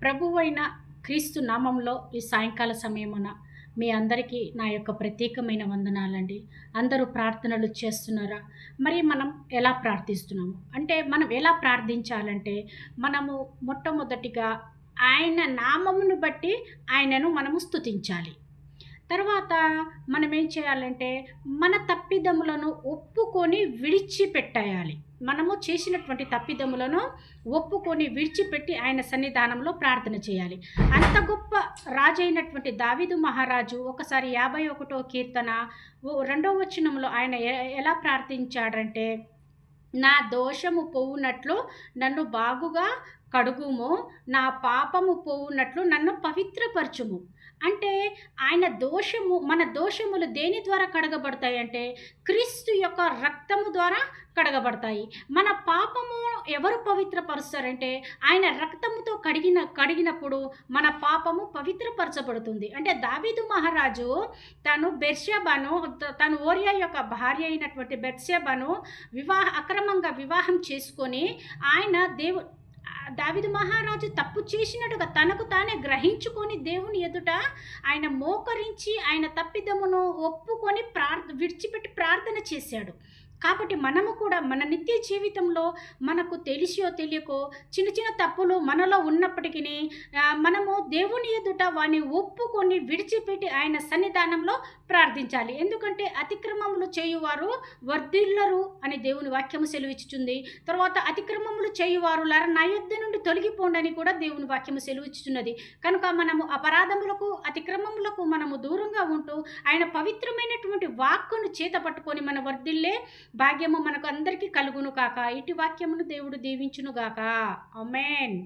ప్రభువైన క్రీస్తు నామంలో ఈ సాయంకాల సమయమున మీ అందరికీ నా యొక్క ప్రత్యేకమైన వందనాలండి. అందరూ ప్రార్థనలు చేస్తున్నారా? మరి మనం ఎలా ప్రార్థిస్తున్నాము? అంటే మనం ఎలా ప్రార్థించాలంటే, మనము మొట్టమొదటిగా ఆయన నామమును బట్టి ఆయనను మనము స్తుతించాలి. తర్వాత మనమేం చేయాలంటే, మన తప్పిదములను ఒప్పుకొని విడిచిపెట్టేయాలి. మనము చేసినటువంటి తప్పిదములను ఒప్పుకొని విడిచిపెట్టి ఆయన సన్నిధానంలో ప్రార్థన చేయాలి. అంత గొప్ప రాజైనటువంటి దావీదు మహారాజు ఒకసారి 51వ కీర్తన 2వ వచనంలో ఆయన ఎలా ప్రార్థించాడంటే, నా దోషము పోవునట్లు నన్ను బాగుగా కడుగుము, నా పాపము పోవునట్లు నన్ను పవిత్రపరచుము. అంటే మన దోషములు దేని ద్వారా కడగబడతాయంటే, క్రీస్తు యొక్క రక్తము ద్వారా కడగబడతాయి. మన పాపము ఎవరు పవిత్రపరుస్తారంటే, ఆయన రక్తముతో కడిగినప్పుడు మన పాపము పవిత్రపరచబడుతుంది. అంటే దావీదు మహారాజు తను ఓరియా యొక్క భార్య అయినటువంటి బెత్షెబను అక్రమంగా వివాహం చేసుకొని ఆయన దావీదు మహారాజు తప్పు చేసినట్టుగా తనకు తానే గ్రహించుకొని దేవుని ఎదుట ఆయన మోకరించి ఆయన తప్పిదమును ఒప్పుకొని విడిచిపెట్టి ప్రార్థన చేశాడు. కాబట్టి మనము కూడా మన నిత్య జీవితంలో మనకు తెలిసో తెలియకో చిన్న చిన్న తప్పులు మనలో ఉన్నప్పటికీ మనము దేవుని ఎదుట వాని ఒప్పుకొని విడిచిపెట్టి ఆయన సన్నిధానంలో ప్రార్థించాలి. ఎందుకంటే అతిక్రమములు చేయువారు వర్ధిల్లరు అని దేవుని వాక్యము సెలవిచ్చుతుంది. తర్వాత అతిక్రమములు చేయువారులారా నా యొద్ద నుండి తొలగిపోండి అని కూడా దేవుని వాక్యము సెలవిచ్చుతున్నది. కనుక మనము అపరాధములకు అతిక్రమములకు మనము దూరంగా ఉంటూ ఆయన పవిత్రమైనటువంటి వాక్కును చేత పట్టుకొని మన వర్ధిల్లే భాగ్యము మనకు అందరికీ కలుగును కాక. ఇటు వాక్యమును దేవుడు దీవించును గాక. ఆమేన్.